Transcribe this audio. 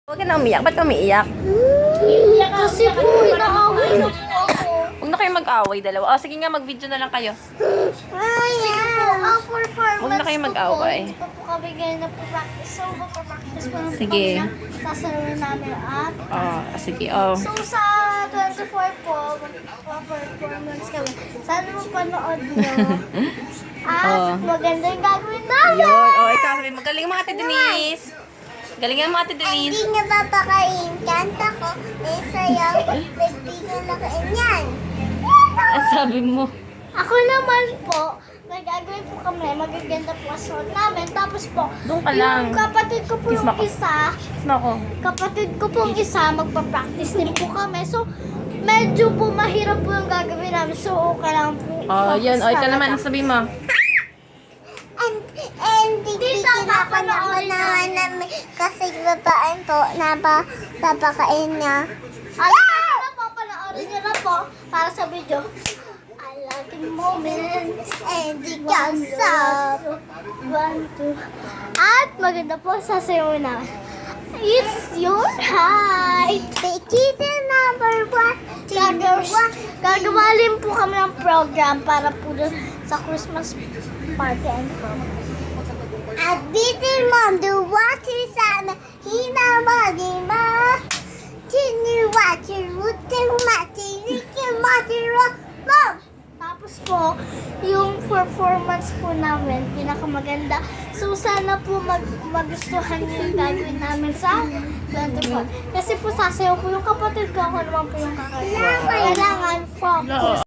Huwag ka na umiyak. Ba't ka umiiyak? Kasi po, inaaway na po ako. Huwag na kayo mag-away dalawa. O, sige nga, mag-video na lang kayo. Sige po, ang performance Huwag na kayo mag-away. Hindi pa po kami ganyan na po practice. So, magpa-practice po naman Sige. kami na sasalunan namin at Sige, oh. so, sa 24 po, magpa-performance kami. Sana mo panood nyo. At maganda yung gagawin namin. Yun. Oh, ikaw sabi, magaling mga Ate Denise. Galingan mo Ate Denise. Hindi nga papakain. Kanta ko. May sayaw. Nagbigan na kain yan. Ang sabi mo. Ako naman po, nagagawin po kami, magaganda po ang suot namin. Tapos po, Doon ka lang. yung kapatid ko po Kiss yung mo ako. isa, Kiss mo ako. kapatid ko po yung isa, magpa-practice din po kami. So, medyo po mahirap po yung gagawin namin. So, okay lang po. Oh, yun. Oh, ikaw naman. Ang sabi mo. And pinapanood naman namin kasi bataan po, napakain niya. Alam na po, panoorin niyo na po para sa video. I like the moments and the can't stop. 1, 2. At maganda po sasayaw namin. It's your height. Kita number 1. Gagawalin po kami ng program para po dun sa Christmas party and program. At bitin mom, the water sana, hina magi ma. Tini water, water mati, riki mati mom. Tapos po, yung performance po namin, pinakamaganda. So, sana po magustuhan yung gagawin namin sa 24. Kasi po sasayaw po yung kapatid ko, ako naman po yung kakaiba. Kailangan focus.